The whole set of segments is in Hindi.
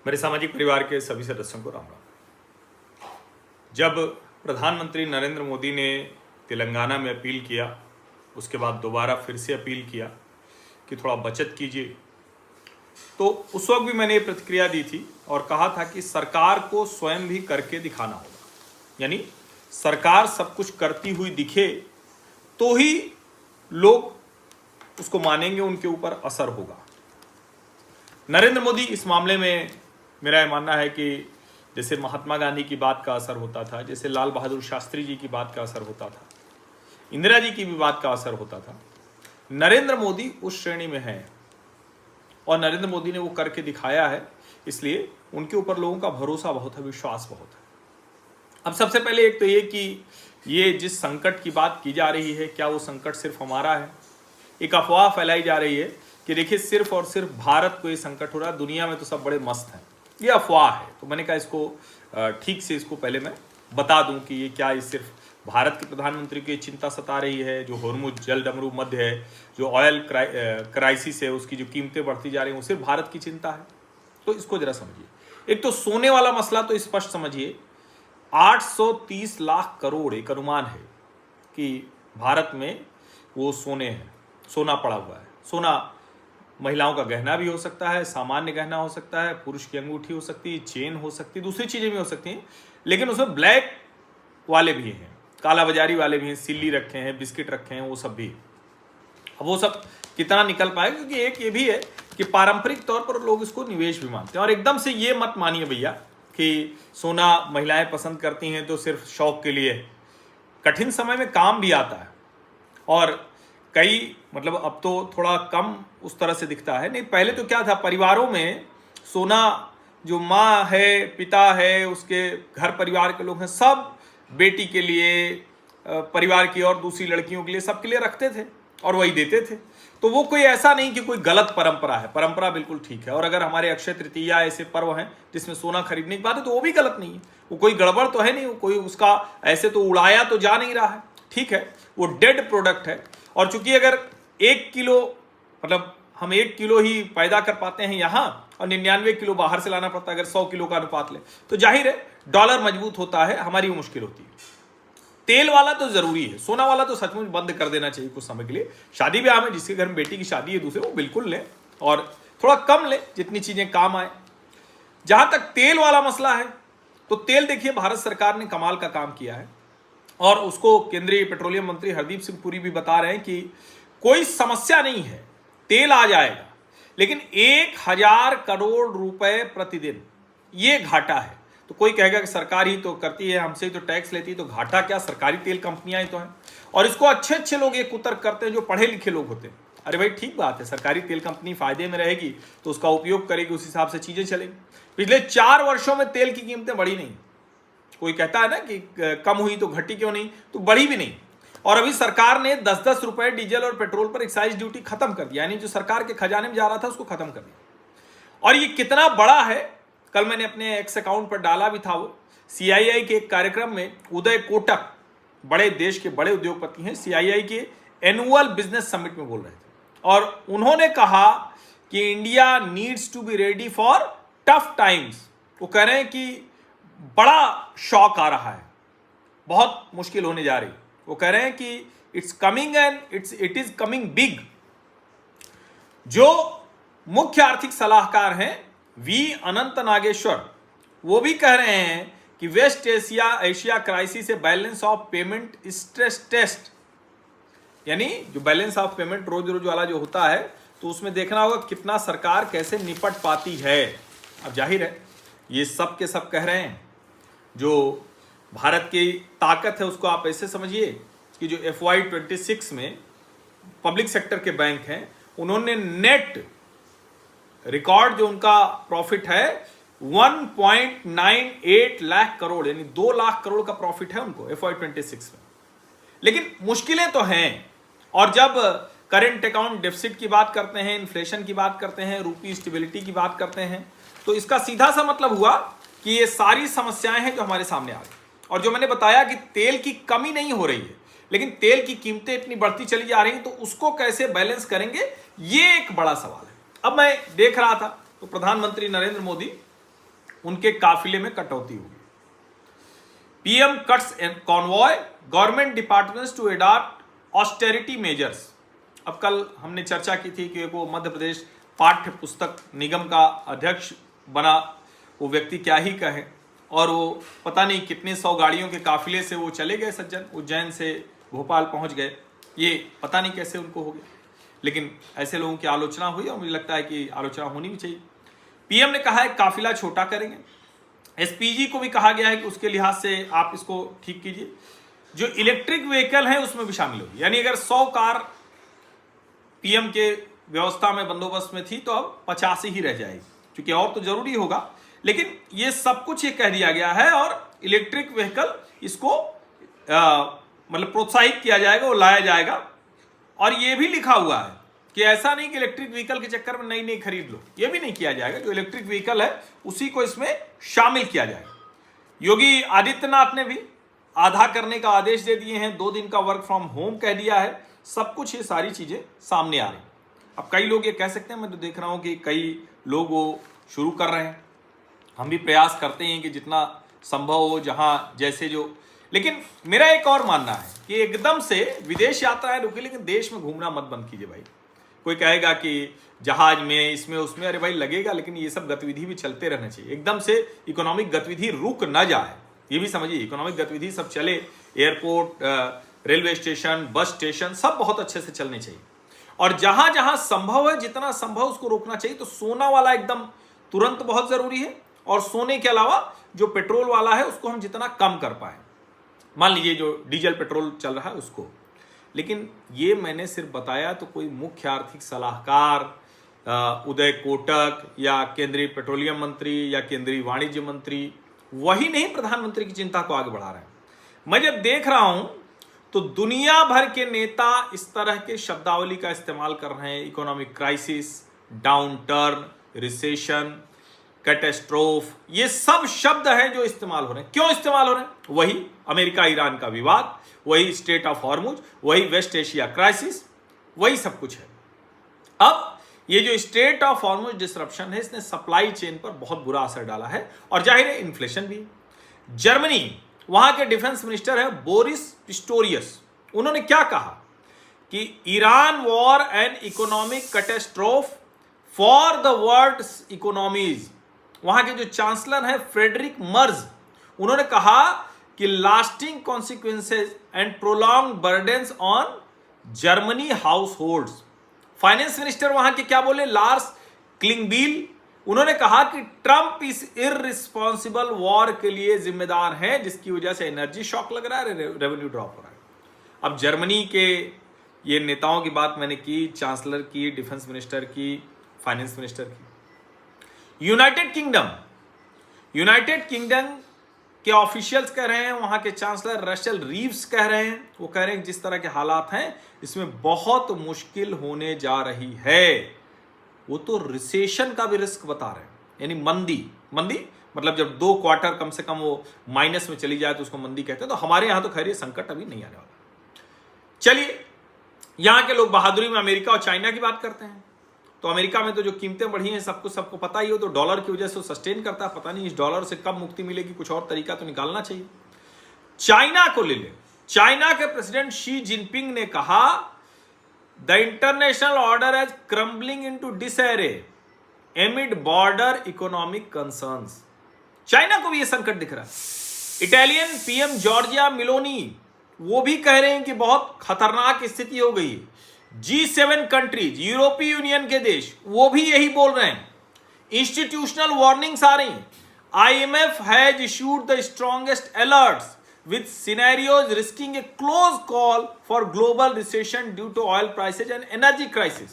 मेरे सामाजिक परिवार के सभी सदस्यों को राम राम। जब प्रधानमंत्री नरेंद्र मोदी ने तेलंगाना में अपील किया, उसके बाद दोबारा फिर से अपील किया कि थोड़ा बचत कीजिए, तो उस वक्त भी मैंने ये प्रतिक्रिया दी थी और कहा था कि सरकार को स्वयं भी करके दिखाना होगा। यानी सरकार सब कुछ करती हुई दिखे तो ही लोग उसको मानेंगे, उनके ऊपर असर होगा। नरेंद्र मोदी इस मामले में मेरा यह मानना है कि जैसे महात्मा गांधी की बात का असर होता था, जैसे लाल बहादुर शास्त्री जी की बात का असर होता था, इंदिरा जी की भी बात का असर होता था, नरेंद्र मोदी उस श्रेणी में है और नरेंद्र मोदी ने वो करके दिखाया है। इसलिए उनके ऊपर लोगों का भरोसा बहुत है, विश्वास बहुत है। अब सबसे पहले एक तो ये कि ये जिस संकट की बात की जा रही है, क्या वो संकट सिर्फ हमारा है? एक अफवाह फैलाई जा रही है कि देखिए सिर्फ और सिर्फ भारत को ये संकट हो रहा है, दुनिया में तो सब बड़े मस्त हैं। ये अफवाह है। तो मैंने कहा इसको ठीक से इसको पहले मैं बता दूं कि ये क्या, ये सिर्फ भारत के प्रधानमंत्री की चिंता सता रही है, जो होर्मुज जल डमरू मध्य है, जो ऑयल क्राइसिस है, उसकी जो कीमतें बढ़ती जा रही हैं, वो सिर्फ भारत की चिंता है। तो इसको जरा समझिए। एक तो सोने वाला मसला तो स्पष्ट समझिए, 830 लाख करोड़ एक अनुमान है कि भारत में वो सोना पड़ा हुआ है। सोना महिलाओं का गहना भी हो सकता है, सामान्य गहना हो सकता है, पुरुष की अंगूठी हो सकती है, चेन हो सकती है, दूसरी चीजें भी हो सकती हैं, लेकिन उसमें ब्लैक वाले भी हैं, काला बाजारी वाले भी हैं, सिल्ली रखे हैं, बिस्किट रखे हैं, वो सब भी। अब वो सब कितना निकल पाएगा, क्योंकि एक ये भी है कि पारंपरिक तौर पर लोग इसको निवेश भी मानते हैं। और एकदम से ये मत मानिए भैया कि सोना महिलाएं पसंद करती हैं तो सिर्फ शौक के लिए, कठिन समय में काम भी आता है। और कई अब तो थोड़ा कम उस तरह से दिखता है, नहीं पहले तो क्या था, परिवारों में सोना, जो माँ है, पिता है, उसके घर परिवार के लोग हैं, सब बेटी के लिए, परिवार की और दूसरी लड़कियों के लिए, सबके लिए रखते थे और वही देते थे। तो वो कोई ऐसा नहीं कि कोई गलत परंपरा है, परंपरा बिल्कुल ठीक है। और अगर हमारे अक्षय तृतीया ऐसे पर्व हैं जिसमें सोना खरीदने की बात है तो वो भी गलत नहीं है, वो कोई गड़बड़ तो है नहीं, वो कोई उसका ऐसे तो उड़ाया तो जा नहीं रहा है, ठीक है, वो डेड प्रोडक्ट है। और चूंकि अगर 1 किलो हम 1 किलो ही पैदा कर पाते हैं यहाँ और 99 किलो बाहर से लाना पड़ता है, अगर 100 किलो का अनुपात ले तो जाहिर है डॉलर मजबूत होता है, हमारी मुश्किल होती है। तेल वाला तो जरूरी है, सोना वाला तो सचमुच बंद कर देना चाहिए कुछ समय के लिए। शादी ब्याह में जिसके घर में बेटी की शादी है दूसरे, वो बिल्कुल ले और थोड़ा कम ले, जितनी चीजें काम आए। जहां तक तेल वाला मसला है तो तेल देखिए भारत सरकार ने कमाल का काम किया है और उसको केंद्रीय पेट्रोलियम मंत्री हरदीप सिंह पुरी भी बता रहे हैं कि कोई समस्या नहीं है, तेल आ जाएगा, लेकिन 1000 करोड़ रुपए प्रतिदिन ये घाटा है। तो कोई कहेगा कि सरकार ही तो करती है, हमसे ही तो टैक्स लेती है, तो घाटा क्या, सरकारी तेल कंपनियां ही तो हैं। और इसको अच्छे अच्छे लोग एक कुतर्क करते हैं जो पढ़े लिखे लोग होते हैं। अरे भाई ठीक बात है, सरकारी तेल कंपनी फायदे में रहेगी तो उसका उपयोग करेगी, उस हिसाब से चीजें चलेंगी। पिछले 4 वर्षों में तेल की कीमतें बढ़ी नहीं। कोई कहता है ना कि कम हुई तो घटी क्यों नहीं, तो बढ़ी भी नहीं। और अभी सरकार ने 10-10 रुपए डीजल और पेट्रोल पर एक्साइज ड्यूटी खत्म कर दिया, यानी जो सरकार के खजाने में जा रहा था उसको खत्म कर दिया। और ये कितना बड़ा है, कल मैंने अपने एक्स अकाउंट पर डाला भी था। वो सीआईआई के एक कार्यक्रम में उदय कोटक, बड़े देश के बड़े उद्योगपति हैं, सीआईआई के एनुअल बिजनेस समिट में बोल रहे थे और उन्होंने कहा कि India needs to be ready for tough times. वो कह रहे हैं कि बड़ा शॉक आ रहा है, बहुत मुश्किल होने जा रही। वो कह रहे हैं कि it's coming and it is coming big. जो मुख्य आर्थिक सलाहकार हैं वी अनंत नागेश्वर, वो भी कह रहे हैं कि वेस्ट एशिया क्राइसिस से balance of payment stress test, यानी जो बैलेंस ऑफ पेमेंट रोज रोज वाला जो होता है, तो उसमें देखना होगा कितना सरकार कैसे निपट पाती है। अब जाहिर है ये सब के सब कह रहे हैं, जो भारत की ताकत है उसको आप ऐसे समझिए कि जो FY26 में पब्लिक सेक्टर के बैंक हैं, उन्होंने नेट रिकॉर्ड जो उनका प्रॉफिट है 1.98 लाख करोड़, यानी 2 लाख करोड़ का प्रॉफिट है उनको FY26 में। लेकिन मुश्किलें तो हैं। और जब करेंट अकाउंट डेफिसिट की बात करते हैं, इन्फ्लेशन की बात करते हैं, रूपी स्टेबिलिटी की बात करते हैं, तो इसका सीधा सा मतलब हुआ कि ये सारी समस्याएं हैं जो हमारे सामने आ गई। और जो मैंने बताया कि तेल की कमी नहीं हो रही है, लेकिन तेल की कीमतें इतनी बढ़ती चली जा रही हैं, तो उसको कैसे बैलेंस करेंगे, ये एक बड़ा सवाल है। अब मैं देख रहा था तो प्रधानमंत्री नरेंद्र मोदी उनके काफिले में कटौती होगी। PM cuts convoy government departments to adopt austerity measures. अब कल हमने चर्चा की थी कि वो मध्य प्रदेश पाठ्य पुस्तक निगम का अध्यक्ष बना, वो व्यक्ति क्या ही कहे, और वो पता नहीं कितने 100 गाड़ियों के काफिले से वो चले गए सज्जन, उज्जैन से भोपाल पहुंच गए। ये पता नहीं कैसे उनको हो गया, लेकिन ऐसे लोगों की आलोचना हुई और मुझे लगता है कि आलोचना होनी भी चाहिए। पीएम ने कहा है काफिला छोटा करेंगे। एसपीजी को भी कहा गया है कि उसके लिहाज से आप इसको ठीक कीजिए। जो इलेक्ट्रिक व्हीकल है उसमें भी शामिल होगी, यानी अगर 100 कार पीएम के व्यवस्था में बंदोबस्त में थी तो अब 50 ही रह जाएगी, क्योंकि और तो जरूरी होगा। लेकिन ये सब कुछ ये कह दिया गया है और इलेक्ट्रिक व्हीकल इसको मतलब प्रोत्साहित किया जाएगा और लाया जाएगा। और ये भी लिखा हुआ है कि ऐसा नहीं कि इलेक्ट्रिक व्हीकल के चक्कर में नई खरीद लो, ये भी नहीं किया जाएगा। जो इलेक्ट्रिक व्हीकल है उसी को इसमें शामिल किया जाएगा। योगी आदित्यनाथ ने भी आधा करने का आदेश दे दिए हैं, 2 दिन का वर्क फ्रॉम होम कह दिया है। सब कुछ ये सारी चीजें सामने आ रही। अब कई लोग ये कह सकते हैं, मैं तो देख रहा हूं कि कई लोग वो शुरू कर रहे हैं, हम भी प्रयास करते हैं कि जितना संभव हो जहां जैसे जो, लेकिन मेरा एक और मानना है कि एकदम से विदेश यात्राएं रुकी, लेकिन देश में घूमना मत बंद कीजिए भाई। कोई कहेगा कि जहाज में इसमें उसमें, अरे भाई लगेगा, लेकिन ये सब गतिविधि भी चलते रहना चाहिए। एकदम से इकोनॉमिक गतिविधि रुक न जाए, ये भी समझिए। इकोनॉमिक गतिविधि सब चले, airport, railway station, bus station सब बहुत अच्छे से चलने चाहिए। और जहां जहां संभव है, जितना संभव उसको रोकना चाहिए। तो सोना वाला एकदम तुरंत बहुत जरूरी है, और सोने के अलावा जो पेट्रोल वाला है उसको हम जितना कम कर पाए, मान लीजिए जो डीजल पेट्रोल चल रहा है उसको। लेकिन ये मैंने सिर्फ बताया, तो कोई मुख्य आर्थिक सलाहकार उदय कोटक या केंद्रीय पेट्रोलियम मंत्री या केंद्रीय वाणिज्य मंत्री वही नहीं प्रधानमंत्री की चिंता को आगे बढ़ा रहे हैं। मैं जब देख रहा हूं तो दुनिया भर के नेता इस तरह के शब्दावली का इस्तेमाल कर रहे हैं। Economic crisis, downturn, recession, catastrophe, ये सब शब्द हैं जो इस्तेमाल हो रहे हैं। क्यों इस्तेमाल हो रहे हैं? वही अमेरिका ईरान का विवाद, वही स्टेट ऑफ हॉर्मुज, वही वेस्ट एशिया क्राइसिस, वही सब कुछ है। अब ये जो स्टेट ऑफ हॉर्मुज डिसरप्शन है, इसने सप्लाई चेन पर बहुत बुरा असर डाला है, और जाहिर है इन्फ्लेशन भी। जर्मनी, वहां के डिफेंस मिनिस्टर है बोरिस पिस्टोरियस, उन्होंने क्या कहा कि Iran war and economic catastrophe for the world's economies. वहां के जो चांसलर हैं फ्रेडरिक मर्ज, उन्होंने कहा कि lasting consequences and prolong burdens on Germany house holds. Finance minister वहां के क्या बोले, लार्स क्लिंगबील, उन्होंने कहा कि ट्रंप इस इररिस्पॉन्सिबल वॉर के लिए जिम्मेदार हैं, जिसकी वजह से एनर्जी शॉक लग रहा है, रेवेन्यू ड्रॉप हो रहा है। अब जर्मनी के ये नेताओं की बात मैंने की, चांसलर की, डिफेंस मिनिस्टर की, फाइनेंस मिनिस्टर की। यूनाइटेड किंगडम के ऑफिशियल्स कह रहे हैं, वहां के चांसलर रशल रीव्स कह रहे हैं, वो कह रहे हैं जिस तरह के हालात हैं इसमें बहुत मुश्किल होने जा रही है। वो तो रिसेशन का भी रिस्क बता रहे हैं, यानी मंदी मतलब जब 2 क्वार्टर कम से कम वो माइनस में चली जाए तो उसको मंदी कहते हैं। तो हमारे यहां तो खैर ये संकट अभी नहीं आने वाला। चलिए, यहां के लोग बहादुरी में अमेरिका और चाइना की बात करते हैं। तो अमेरिका में तो जो कीमतें बढ़ी हैं सबको पता ही हो, तो डॉलर की वजह से सस्टेन करता है। पता नहीं इस डॉलर से कब मुक्ति मिलेगी, कुछ और तरीका तो निकालना चाहिए। चाइना को ले ले, चाइना के प्रेसिडेंट शी जिनपिंग ने कहा the international order as crumbling into disarray amid border economic concerns. China को भी यह संकट दिख रहा है। इटालियन पीएम जॉर्जिया मेलोनी वो भी कह रहे हैं कि बहुत खतरनाक स्थिति हो गई है। G7 कंट्रीज, यूरोपीय यूनियन के देश, वो भी यही बोल रहे हैं। इंस्टीट्यूशनल वार्निंग्स आ रही। IMF has issued the strongest alerts with scenarios risking a close call for global recession due to oil prices and energy crisis।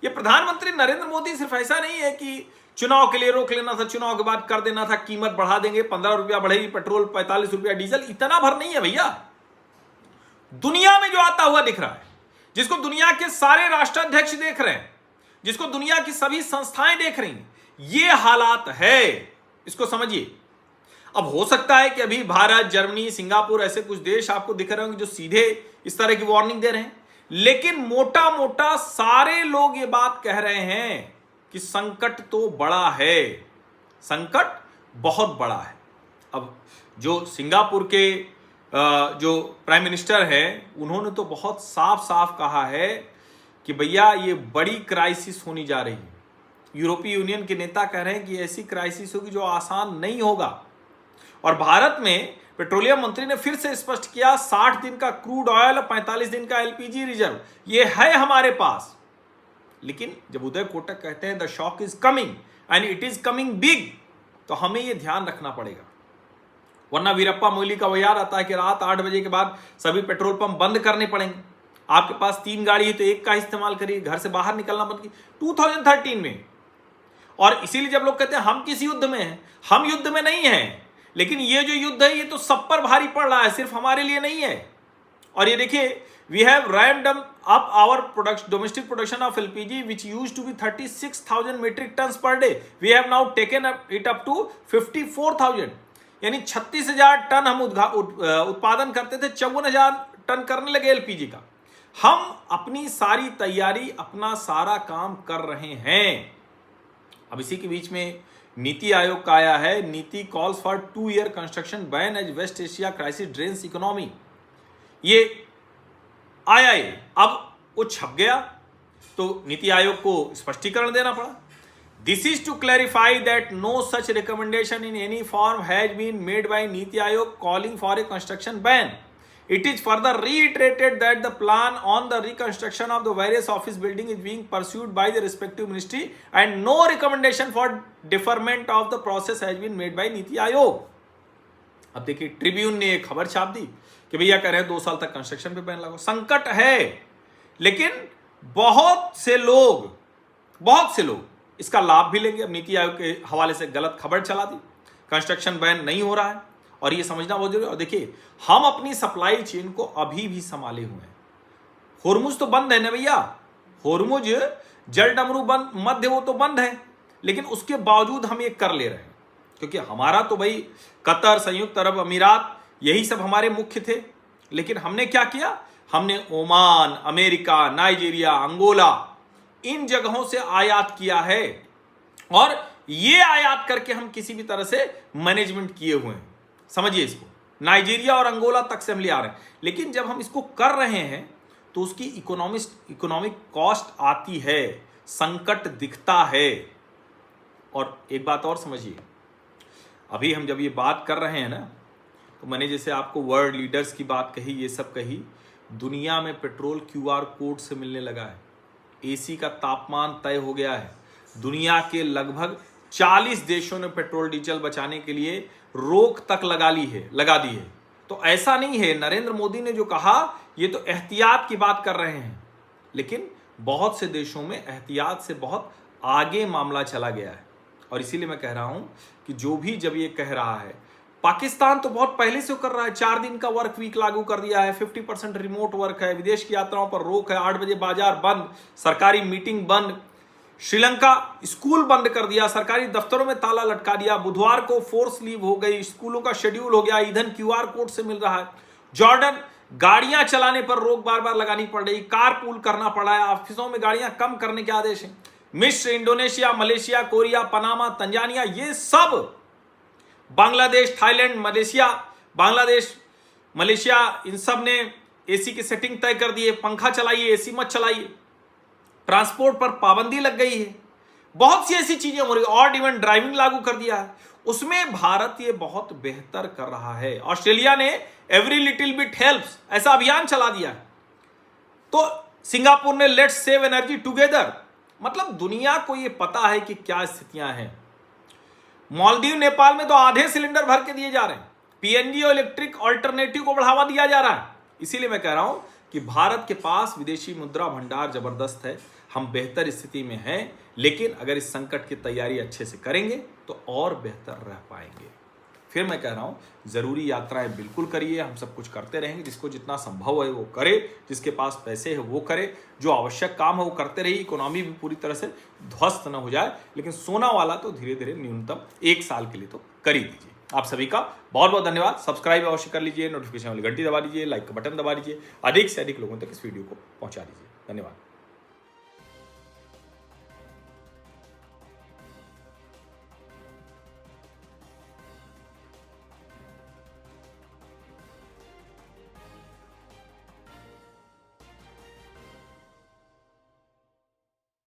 ये प्रधानमंत्री नरेंद्र मोदी सिर्फ ऐसा नहीं है कि चुनाव के लिए रोक लेना था, चुनाव के बाद कर देना था, कीमत बढ़ा देंगे, 15 रुपया बढ़ेगी पेट्रोल, 45 रुपया डीजल, इतना भर नहीं है भैया। दुनिया में जो आता हुआ दिख रहा है, जिसको दुनिया के सारे राष्ट्राध्यक्ष देख रहे हैं, जिसको दुनिया की सभी संस्थाएं देख रही हैं, ये हालात है, इसको समझिए। अब हो सकता है कि अभी भारत, जर्मनी, सिंगापुर ऐसे कुछ देश आपको दिख रहे होंगे जो सीधे इस तरह की वार्निंग दे रहे हैं, लेकिन मोटा मोटा सारे लोग ये बात कह रहे हैं कि संकट तो बड़ा है, संकट बहुत बड़ा है। अब जो सिंगापुर के जो प्राइम मिनिस्टर हैं, उन्होंने तो बहुत साफ साफ कहा है कि भैया ये बड़ी क्राइसिस होने जा रही है। यूरोपीय यूनियन के नेता कह रहे हैं कि ऐसी क्राइसिस होगी जो आसान नहीं होगा। और भारत में पेट्रोलियम मंत्री ने फिर से स्पष्ट किया 60 दिन का क्रूड ऑयल, 45 दिन का एलपीजी रिजर्व ये है हमारे पास। लेकिन जब उदय कोटक कहते हैं the shock is coming and it is coming big, तो हमें यह ध्यान रखना पड़ेगा, वरना वीरप्पा मोइली का वो याद आता है कि रात 8 बजे के बाद सभी पेट्रोल पंप बंद करने पड़ेंगे। आपके पास 3 गाड़ी है तो एक का इस्तेमाल करिए, घर से बाहर निकलना बंद कीजिए। 2013 में, और इसीलिए जब लोग कहते हैं हम किस युद्ध में हैं, हम युद्ध में नहीं हैं, लेकिन ये जो युद्ध है ये तो सब पर भारी पड़ रहा है, सिर्फ हमारे लिए नहीं है। और ये देखिए, we have ramped up our domestic production of LPG which used to be 36,000 metric tons per day, we have now taken it up to 54,000, यानी 36,000 टन हम उत्पादन करते थे, 54,000 टन करने लगे एलपीजी का। हम अपनी सारी तैयारी, अपना सारा काम कर रहे हैं। अब इसी के बीच में नीति आयोग का आया है, Niti calls for 2 year construction ban as West Asia crisis drains economy. ये आया है, अब वो छप गया तो नीति आयोग को स्पष्टीकरण देना पड़ा। This is to clarify that no such recommendation in any form has been made by Niti Aayog calling for a construction ban. It is further reiterated that the plan on the reconstruction of the various office building is being pursued by the respective ministry and no recommendation for deferment of the process has been made by NITI Aayog. अब देखिए, ट्रिब्यून ने एक खबर छाप दी कि भैया कह रहे हैं 2 साल तक कंस्ट्रक्शन पे बैन लगाओ। संकट है, लेकिन बहुत से लोग इसका लाभ भी लेंगे। अब नीति आयोग के हवाले से गलत खबर चला दी, कंस्ट्रक्शन बैन नहीं हो रहा है, और ये समझना बहुत जरूरी है। और देखिए, हम अपनी सप्लाई चेन को अभी भी संभाले हुए हैं। होर्मुज तो बंद है ना भैया, होर्मुज जल डमरू बंद मध्य वो तो बंद है, लेकिन उसके बावजूद हम ये कर ले रहे हैं, क्योंकि हमारा तो भाई कतर, संयुक्त अरब अमीरात, यही सब हमारे मुख्य थे। लेकिन हमने क्या किया, हमने ओमान, अमेरिका, नाइजीरिया, अंगोला, इन जगहों से आयात किया है, और ये आयात करके हम किसी भी तरह से मैनेजमेंट किए हुए हैं। समझिए इसको, नाइजीरिया और अंगोला तक से हम ले आ रहे हैं। लेकिन जब हम इसको कर रहे हैं तो उसकी इकोनॉमिक कॉस्ट आती है, संकट दिखता है। और एक बात और समझिए, अभी हम जब ये बात कर रहे हैं ना, तो मैंने जैसे आपको वर्ल्ड लीडर्स की बात कही, ये सब कही, दुनिया में पेट्रोल क्यूआर कोड से मिलने लगा है। एसी का तापमान तय हो गया है। दुनिया के लगभग 40 देशों ने पेट्रोल डीजल बचाने के लिए रोक तक लगा दी है। तो ऐसा नहीं है, नरेंद्र मोदी ने जो कहा ये तो एहतियात की बात कर रहे हैं, लेकिन बहुत से देशों में एहतियात से बहुत आगे मामला चला गया है। और इसीलिए मैं कह रहा हूं कि जो भी जब ये कह रहा है, पाकिस्तान तो बहुत पहले से कर रहा है, 4 दिन का वर्क वीक लागू कर दिया है, 50% रिमोट वर्क है, विदेश की यात्राओं पर रोक है, 8 बजे बाजार बंद, सरकारी मीटिंग बंद, श्रीलंका स्कूल बंद कर दिया, सरकारी दफ्तरों में ताला लटका दिया, बुधवार को फोर्स लीव हो गई, स्कूलों का शेड्यूल हो गया, ईंधन क्यूआर कोड से मिल रहा है। जॉर्डन, गाड़ियां चलाने पर रोक बार बार लगानी पड़ रही, कार पूल करना पड़ा है, ऑफिसों में गाड़ियां कम करने के आदेश हैं। मिस्र, Indonesia, Malaysia, Korea, Panama, Tanzania, ये सब, बांग्लादेश, थाईलैंड, मलेशिया, इन सब ने एसी की सेटिंग तय कर दी है, पंखा चलाइए, एसी मत चलाइए। ट्रांसपोर्ट पर पाबंदी लग गई है, बहुत सी ऐसी चीजें हो रही है। ऑड इवन ड्राइविंग लागू कर दिया है, उसमें भारत ये बहुत बेहतर कर रहा है। ऑस्ट्रेलिया ने एवरी लिटिल बिट हेल्प्स ऐसा अभियान चला दिया है। तो सिंगापुर ने लेट्स सेव एनर्जी टुगेदर, मतलब दुनिया को ये पता है कि क्या स्थितियां हैं। मालदीव, नेपाल में तो आधे सिलेंडर भर के दिए जा रहे हैं। पीएनजी और इलेक्ट्रिक ऑल्टरनेटिव को बढ़ावा दिया जा रहा है। इसीलिए मैं कह रहा हूं कि भारत के पास विदेशी मुद्रा भंडार जबरदस्त है, हम बेहतर स्थिति में हैं। लेकिन अगर इस संकट की तैयारी अच्छे से करेंगे तो और बेहतर रह पाएंगे। फिर मैं कह रहा हूं, जरूरी यात्राएं बिल्कुल करिए, हम सब कुछ करते रहेंगे, जिसको जितना संभव है वो करे, जिसके पास पैसे है वो करे, जो आवश्यक काम है वो करते रहिए। इकोनॉमी भी पूरी तरह से ध्वस्त न हो जाए, लेकिन सोना वाला तो धीरे धीरे न्यूनतम 1 साल के लिए तो कर ही दीजिए। आप सभी का बहुत बहुत धन्यवाद। सब्सक्राइब अवश्य कर लीजिए, नोटिफिकेशन वाली घंटी दबा दीजिए, लाइक का बटन दबा दीजिए, अधिक से अधिक लोगों तक इस वीडियो को पहुंचा दीजिए। धन्यवाद।